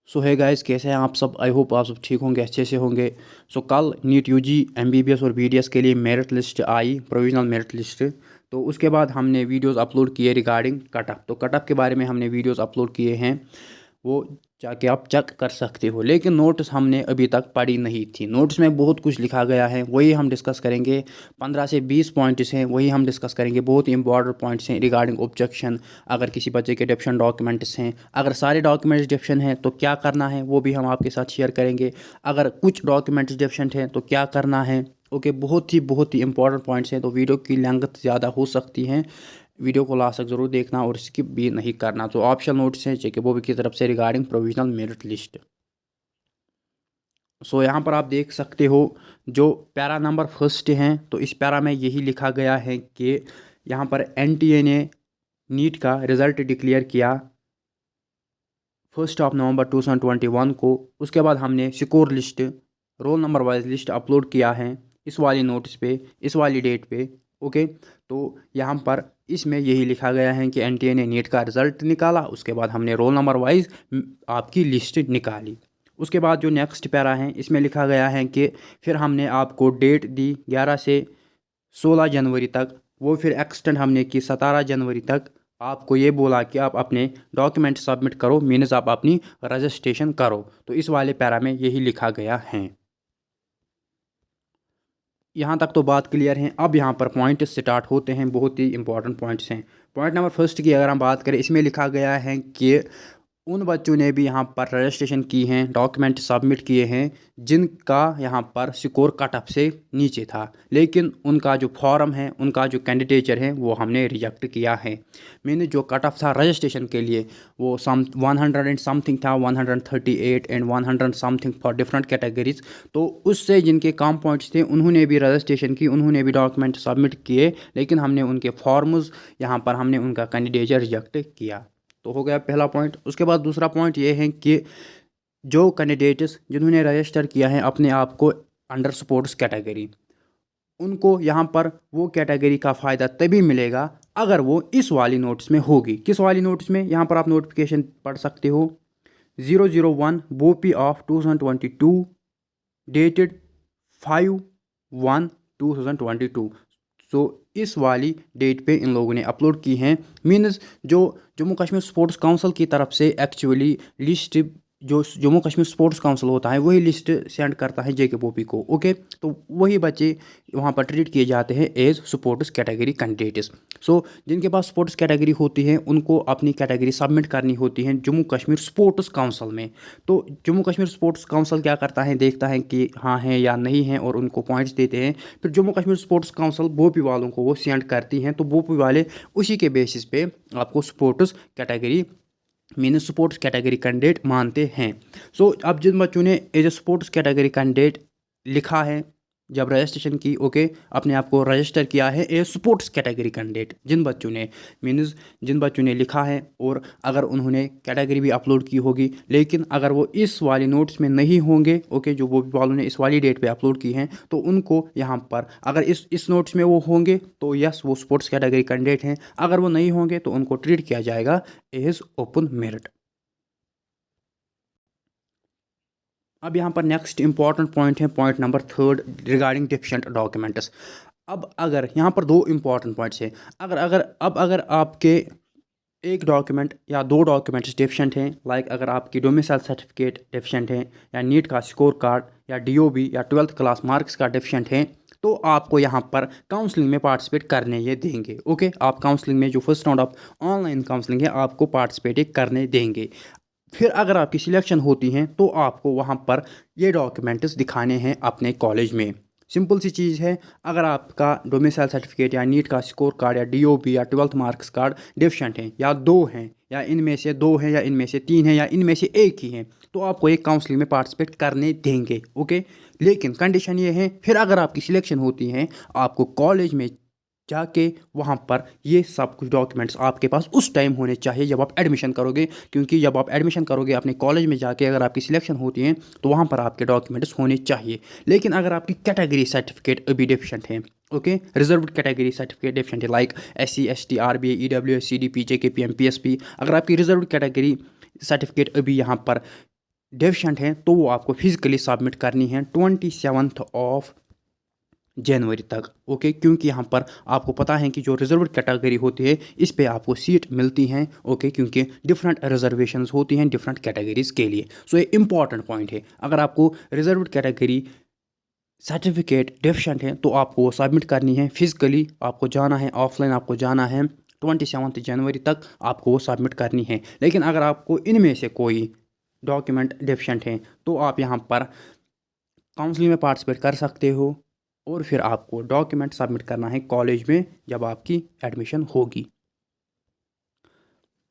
सो है गाइस, कैसे हैं आप सब। आई होप आप सब ठीक होंगे, अच्छे से होंगे। सो कल नीट यूजी एमबीबीएस और बीडीएस के लिए मेरिट लिस्ट आई, प्रोविजनल मेरिट लिस्ट। तो उसके बाद हमने वीडियोस अपलोड किए रिगार्डिंग कटअप। तो कटअप के बारे में हमने वीडियोस अपलोड किए हैं, वो जाके आप चेक कर सकते हो। लेकिन नोट्स हमने अभी तक पढ़ी नहीं थी। नोट्स में बहुत कुछ लिखा गया है, वही हम डिस्कस करेंगे। 15 से 20 पॉइंट्स हैं, वही हम डिस्कस करेंगे। बहुत ही इंपॉर्टेंट पॉइंट्स हैं रिगार्डिंग ऑब्जेक्शन। अगर किसी बच्चे के डिफेंशन डॉक्यूमेंट्स हैं, अगर सारे डॉक्यूमेंट्स डिफेंशन हैं तो क्या करना है, वो भी हम आपके साथ शेयर करेंगे। अगर कुछ डॉक्यूमेंट्स डिफेंशन हैं तो क्या करना है। ओके, बहुत ही इंपॉर्टेंट पॉइंट्स हैं। तो वीडियो की लेंथ ज़्यादा हो सकती है, वीडियो को लास्ट तक ज़रूर देखना और स्किप भी नहीं करना। तो ऑप्शनल नोट्स हैं जेके बॉबी की तरफ से रिगार्डिंग प्रोविजनल मेरिट लिस्ट। सो यहाँ पर आप देख सकते हो जो पैरा नंबर फर्स्ट हैं, तो इस पैरा में यही लिखा गया है कि यहाँ पर एनटीए ने नीट का रिज़ल्ट डिक्लेयर किया 1 नवंबर 2021 को। उसके बाद हमने score list, roll number wise list upload किया है इस वाली नोटिस पे, इस वाली डेट पे। ओके, तो यहाँ पर इसमें यही लिखा गया है कि एनटीए ने नीट का रिज़ल्ट निकाला। उसके बाद हमने रोल नंबर वाइज आपकी लिस्ट निकाली। उसके बाद जो नेक्स्ट पैरा है, इसमें लिखा गया है कि फिर हमने आपको डेट दी 11 से 16 जनवरी तक, वो फिर एक्सटेंड हमने की 17 जनवरी तक। आपको ये बोला कि आप अपने डॉक्यूमेंट सबमिट करो, मीन्स आप अपनी रजिस्ट्रेशन करो। तो इस वाले पैरा में यही लिखा गया है। यहाँ तक तो बात क्लियर है। अब यहाँ पर पॉइंट स्टार्ट होते हैं, बहुत ही इंपॉर्टेंट पॉइंट्स हैं। पॉइंट नंबर फर्स्ट की अगर हम बात करें, इसमें लिखा गया है कि उन बच्चों ने भी यहाँ पर रजिस्ट्रेशन की हैं, डॉक्यूमेंट सबमिट किए हैं, जिनका यहाँ पर स्कोर कट ऑफ से नीचे था, लेकिन उनका जो फॉर्म है, उनका जो कैंडिडेचर है, वो हमने रिजेक्ट किया है। मैंने जो कट ऑफ था रजिस्ट्रेशन के लिए, वो 100 एंड समथिंग था, 138 and 100 something for different categories. तो उससे जिनके कम पॉइंट्स थे, उन्होंने भी रजिस्ट्रेशन की, उन्होंने भी डॉक्यूमेंट सबमिट किए, लेकिन हमने उनके फॉर्म्स यहाँ पर हमने उनका कैंडिडेचर रिजेक्ट किया। तो हो गया पहला पॉइंट। उसके बाद दूसरा पॉइंट ये है कि जो कैंडिडेट्स जिन्होंने रजिस्टर किया है अपने आप को अंडर स्पोर्ट्स कैटेगरी, उनको यहाँ पर वो कैटेगरी का फ़ायदा तभी मिलेगा अगर वो इस वाली नोट्स में होगी। किस वाली नोट्स में, यहाँ पर आप नोटिफिकेशन पढ़ सकते हो, 001 बोपी ऑफ 2022 डेटेड 5/1/2022। सो इस वाली डेट पे इन लोगों ने अपलोड की हैं। मीन्स जो जम्मू कश्मीर स्पोर्ट्स काउंसिल की तरफ से एक्चुअली लिस्ट, जो जम्मू कश्मीर स्पोर्ट्स काउंसिल होता है, वही लिस्ट सेंड करता है जेके पॉपी को। ओके, तो वही बच्चे वहाँ पर ट्रीट किए जाते हैं एज स्पोर्ट्स कैटेगरी कैंडिडेट्स। सो जिनके पास स्पोर्ट्स कैटेगरी होती है, उनको अपनी कैटेगरी सबमिट करनी होती है जम्मू कश्मीर स्पोर्ट्स काउंसिल में। तो जम्मू कश्मीर स्पोर्ट्स काउंसिल क्या करता है, देखता है कि हाँ है या नहीं है, और उनको पॉइंट्स देते हैं। फिर जम्मू कश्मीर स्पोर्ट्स काउंसिल बोपी वालों को वो सेंड करती हैं, तो बोपी वाले उसी के बेसिस पे आपको sports category means sports category candidate मानते हैं। सो अब जिन बच्चों ने as a sports category candidate लिखा है, जब रजिस्ट्रेशन की, ओके, अपने आप को रजिस्टर किया है ए स्पोर्ट्स कैटेगरी कैंडिडेट, जिन बच्चों ने मीन्स जिन बच्चों ने लिखा है, और अगर उन्होंने कैटेगरी भी अपलोड की होगी, लेकिन अगर वो इस वाली नोट्स में नहीं होंगे, ओके, जो वो वालों ने इस वाली डेट पे अपलोड की हैं, तो उनको यहाँ पर अगर इस नोट्स में वो होंगे तो यस वो स्पोर्ट्स कैटेगरी कैंडिडेट हैं। अगर वो नहीं होंगे तो उनको ट्रीट किया जाएगा एज ओपन मेरिट। अब यहाँ पर नेक्स्ट इंपॉर्टेंट पॉइंट है, point number third regarding डिफिशेंट documents. अब अगर यहाँ पर दो इंपॉर्टेंट पॉइंट्स हैं। अगर आपके एक डॉक्यूमेंट या दो डॉक्यूमेंट्स डिफिशेंट हैं, लाइक अगर आपकी डोमिसाइल सर्टिफिकेट डिफिशेंट है, या नीट का स्कोर कार्ड, या डीओबी, या 12th क्लास मार्क्स का डिफिशेंट है, तो आपको यहाँ पर काउंसलिंग में पार्टिसिपेट करने ये देंगे। ओके, आप काउंसलिंग में जो first round of online counselling है, आपको पार्टिसिपेट करने देंगे। फिर अगर आपकी सिलेक्शन होती हैं, तो आपको वहाँ पर ये डॉक्यूमेंट्स दिखाने हैं अपने कॉलेज में। सिंपल सी चीज़ है, अगर आपका डोमिसाइल सर्टिफिकेट या नीट का स्कोर कार्ड या डीओबी या 12th मार्क्स कार्ड डिफिशेंट हैं, या दो हैं, या इनमें से दो हैं, या इनमें से तीन हैं, या इनमें से एक ही हैं, तो आपको एक काउंसलिंग में पार्टिसिपेट करने देंगे। ओके, लेकिन कंडीशन ये है, फिर अगर आपकी सिलेक्शन होती है, आपको कॉलेज में जाके वहाँ पर ये सब कुछ डॉक्यूमेंट्स आपके पास उस टाइम होने चाहिए जब आप एडमिशन करोगे, क्योंकि जब आप एडमिशन करोगे अपने कॉलेज में जाके, अगर आपकी सिलेक्शन होती है, तो वहाँ पर आपके डॉक्यूमेंट्स होने चाहिए। लेकिन अगर आपकी कैटेगरी सर्टिफिकेट अभी डिफिशेंट है, ओके, रिजर्व्ड कैटेगरी सर्टिफिकेट डिफिशेंट है, like SC ST RBI EWS CDP JKP MPSP, अगर आपकी रिजर्व्ड कैटेगरी सर्टिफिकेट अभी यहाँ पर डेफिशिएंट हैं तो वो आपको फिजिकली सबमिट करनी है 27 जनवरी तक। ओके, क्योंकि यहाँ पर आपको पता है कि जो रिजर्व्ड कैटेगरी होती है इस पे आपको सीट मिलती हैं। ओके, क्योंकि डिफरेंट रिजर्वेशंस होती हैं डिफरेंट कैटेगरीज के लिए। सो ये इंपॉर्टेंट पॉइंट है। अगर आपको रिजर्व्ड कैटेगरी सर्टिफिकेट डेफिशिएंट है तो आपको वो सबमिट करनी है फिजिकली, आपको जाना है ऑफलाइन, आपको जाना है 27 जनवरी तक आपको वो सबमिट करनी है। लेकिन अगर आपको इनमें से कोई डॉक्यूमेंट डेफिशिएंट हैं तो आप यहाँ पर काउंसलिंग में पार्टिसिपेट कर सकते हो और फिर आपको डॉक्यूमेंट सबमिट करना है कॉलेज में जब आपकी एडमिशन होगी।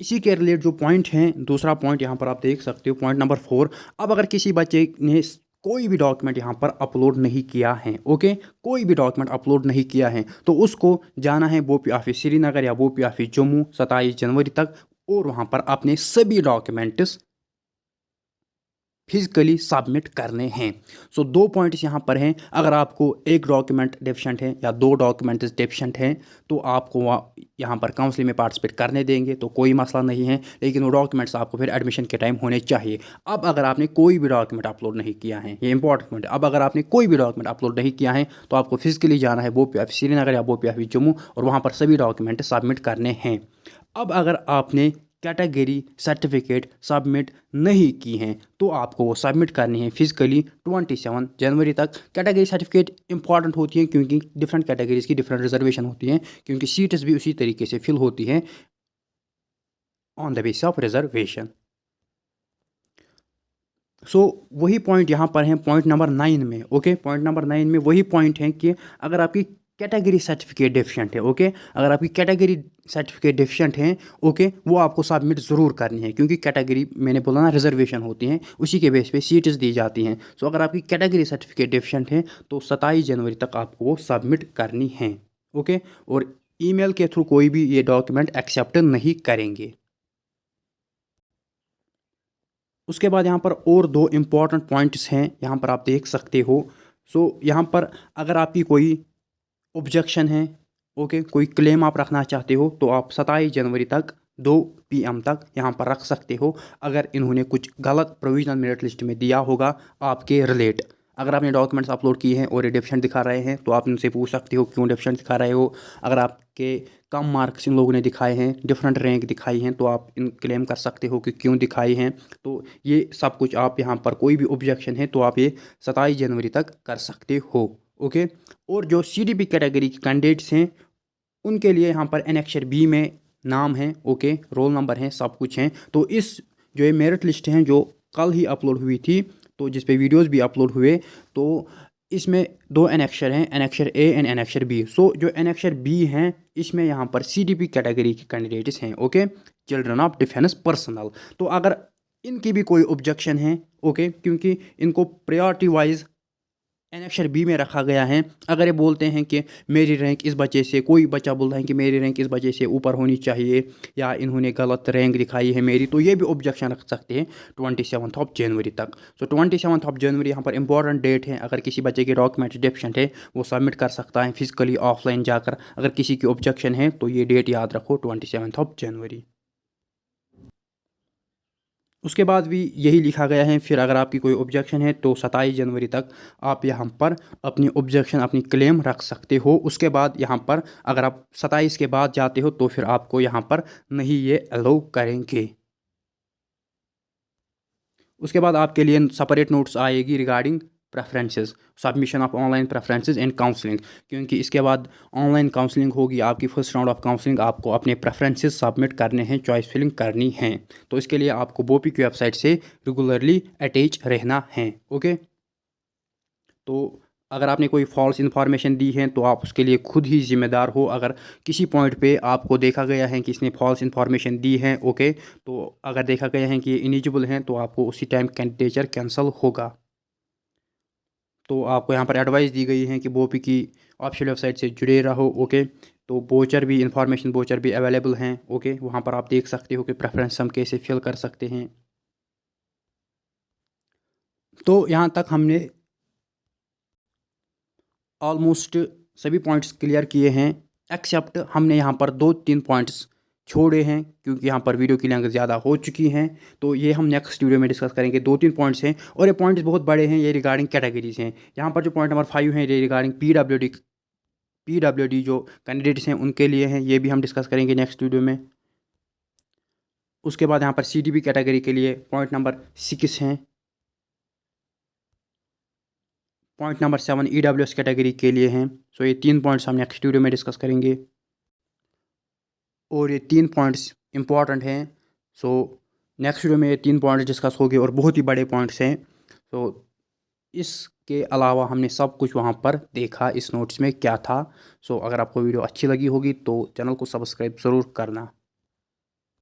इसी के रिलेटेड जो पॉइंट हैं, दूसरा पॉइंट यहाँ पर आप देख सकते हो, पॉइंट नंबर 4। अब अगर किसी बच्चे ने कोई भी डॉक्यूमेंट यहाँ पर अपलोड नहीं किया है, ओके, कोई भी डॉक्यूमेंट अपलोड नहीं किया है तो उसको जाना है बोपी ऑफिस श्रीनगर या बोपी ऑफिस जम्मू 27 जनवरी तक और वहाँ पर अपने सभी डॉक्यूमेंट्स फिजिकली सबमिट करने हैं। सो दो पॉइंट्स यहाँ पर हैं। अगर आपको एक डॉक्यूमेंट डेफिशिएंट है या दो डॉक्यूमेंट्स डेफिशिएंट हैं तो आपको यहाँ पर काउंसलिंग में पार्टिसिपेट करने देंगे तो कोई मसला नहीं है, लेकिन वो डॉक्यूमेंट्स आपको फिर एडमिशन के टाइम होने चाहिए। अब अगर आपने कोई भी डॉक्यूमेंट अपलोड नहीं किया है, ये इंपॉर्टेंट पॉइंट है, अब अगर आपने कोई भी डॉक्यूमेंट अपलोड नहीं किया है तो आपको फिजिकली जाना है बोपी ऑफिस श्रीनगर या बोपी ऑफिस जम्मू और वहाँ पर सभी डॉक्यूमेंट सबमिट करने हैं। अब अगर आपने कैटेगरी सर्टिफिकेट सबमिट नहीं की हैं तो आपको वो सबमिट करनी है फिजिकली 27 जनवरी तक। कैटेगरी सर्टिफिकेट इंपॉर्टेंट होती हैं क्योंकि डिफरेंट कैटेगरीज की डिफरेंट रिजर्वेशन होती हैं, क्योंकि सीट्स भी उसी तरीके से फिल होती हैं on the basis of reservation. So वही पॉइंट यहाँ पर हैं पॉइंट नंबर 9 में। ओके, पॉइंट नंबर 9 में वही पॉइंट है कि अगर आपकी कैटेगरी सर्टिफिकेट डेफिशिएंट है, ओके, अगर आपकी कैटेगरी सर्टिफिकेट डेफिशिएंट है, ओके, वो आपको सबमिट ज़रूर करनी है क्योंकि कैटेगरी मैंने बोला ना रिजर्वेशन होती हैं, उसी के बेस पे सीट्स दी जाती हैं। सो अगर आपकी कैटेगरी सर्टिफिकेट डेफिशिएंट है तो 27 जनवरी तक आपको वो सबमिट करनी है। ओके, और ईमेल के थ्रू कोई भी ये डॉक्यूमेंट एक्सेप्ट नहीं करेंगे। उसके बाद यहाँ पर और दो इम्पॉर्टेंट पॉइंट्स हैं, यहाँ पर आप देख सकते हो। सो यहाँ पर अगर आपकी कोई ऑब्जेक्शन है, ओके, कोई क्लेम आप रखना चाहते हो तो आप 27 जनवरी तक 2 PM तक यहाँ पर रख सकते हो। अगर इन्होंने कुछ गलत प्रोविजनल मेरिट लिस्ट में दिया होगा आपके रिलेट, अगर आपने डॉक्यूमेंट्स अपलोड किए हैं और ये डेफिशिएंट दिखा रहे हैं तो आप इनसे पूछ सकते हो क्यों डेफिशिएंट दिखा रहे हो। अगर आपके कम मार्क्स इन लोगों ने दिखाए हैं, डिफरेंट रैंक दिखाई हैं, तो आप इन क्लेम कर सकते हो कि क्यों दिखाई हैं। तो ये सब कुछ आप यहाँ पर कोई भी ऑब्जेक्शन है तो आप ये 27 जनवरी तक कर सकते हो। ओके, और जो CDP कैटेगरी के कैंडिडेट्स हैं उनके लिए यहाँ पर एनेक्चर B में नाम है, ओके, रोल नंबर हैं, सब कुछ हैं। तो इस जो ये मेरिट लिस्ट हैं जो कल ही अपलोड हुई थी, तो जिस पे वीडियोस भी अपलोड हुए, तो इसमें दो एनेक्चर हैं, annexure A and annexure B। सो जो एनेक्चर B हैं इसमें यहाँ पर CDP कैटेगरी के कैंडिडेट्स हैं, okay, children of defence personnel. तो अगर इनकी भी कोई ऑब्जेक्शन है, ओके, क्योंकि इनको प्रायोरिटी वाइज एनेक्चर B में रखा गया है। अगर ये बोलते हैं कि मेरी रैंक इस बच्चे से, कोई बच्चा बोलता है कि मेरी रैंक इस बच्चे से ऊपर होनी चाहिए या इन्होंने गलत रैंक दिखाई है मेरी, तो ये भी ऑब्जेक्शन रख सकते हैं 27 जनवरी तक। सो 27 जनवरी यहाँ पर इंपॉर्टेंट डेट है। अगर किसी बच्चे के डॉक्यूमेंट डेफिशिएंट है वो सबमिट कर सकता है फिजिकली ऑफलाइन जाकर। अगर किसी की ऑब्जेक्शन है तो ये डेट याद रखो 27 जनवरी। उसके बाद भी यही लिखा गया है, फिर अगर आपकी कोई ऑब्जेक्शन है तो 27 जनवरी तक आप यहाँ पर अपनी ऑब्जेक्शन, अपनी क्लेम रख सकते हो। उसके बाद यहाँ पर अगर आप 27 के बाद जाते हो तो फिर आपको यहाँ पर नहीं ये अलाउ करेंगे। उसके बाद आपके लिए सेपरेट नोट्स आएगी regarding preferences, submission of online preferences and counselling, क्योंकि इसके बाद ऑनलाइन काउंसलिंग होगी आपकी फर्स्ट राउंड ऑफ काउंसलिंग। आपको अपने प्रेफरेंसेस सबमिट करने हैं, चॉइस फिलिंग करनी है। तो इसके लिए आपको बोपी की वेबसाइट से रेगुलरली अटैच रहना है। ओके, तो अगर आपने कोई फॉल्स इन्फॉर्मेशन दी है तो आप उसके लिए खुद ही जिम्मेदार हो। अगर किसी पॉइंट पे आपको देखा गया है कि इसने फॉल्स इन्फॉर्मेशन दी है, ओके, तो अगर देखा गया है कि ये इनिजिबल हैं तो आपको उसी टाइम कैंडिडेचर कैंसिल होगा। तो आपको यहाँ पर एडवाइस दी गई है कि बोपी की ऑफिशियल वेबसाइट से जुड़े रहो। ओके, तो बोचर भी इंफॉर्मेशन बोचर भी अवेलेबल हैं। ओके, वहाँ पर आप देख सकते हो कि प्रेफरेंस हम कैसे फिल कर सकते हैं। तो यहाँ तक हमने ऑलमोस्ट सभी पॉइंट्स क्लियर किए हैं, एक्सेप्ट हमने यहाँ पर 2-3 पॉइंट्स छोड़े हैं क्योंकि यहाँ पर वीडियो की लेंथ ज़्यादा हो चुकी हैं, तो ये हम नेक्स्ट वीडियो में डिस्कस करेंगे। 2-3 पॉइंट्स हैं और ये पॉइंट्स बहुत बड़े हैं, ये रिगार्डिंग कैटेगरीज हैं। यहाँ पर जो पॉइंट नंबर 5 है ये रिगार्डिंग पीडब्ल्यूडी जो कैंडिडेट्स हैं उनके लिए हैं, ये भी हम डिस्कस करेंगे नेक्स्ट वीडियो में। उसके बाद यहाँ पर सीडीबी कैटेगरी के लिए पॉइंट नंबर 6 हैं। पॉइंट नंबर 7 ईडब्ल्यूएस कैटेगरी के लिए हैं। सो ये 3 पॉइंट्स हम नेक्स्ट वीडियो में डिस्कस करेंगे और ये 3 पॉइंट्स इंपॉर्टेंट हैं। सो नेक्स्ट वीडियो में ये 3 पॉइंट्स डिस्कस होंगे और बहुत ही बड़े पॉइंट्स हैं। तो इसके अलावा हमने सब कुछ वहाँ पर देखा इस नोट्स में क्या था। सो अगर आपको वीडियो अच्छी लगी होगी तो चैनल को सब्सक्राइब ज़रूर करना।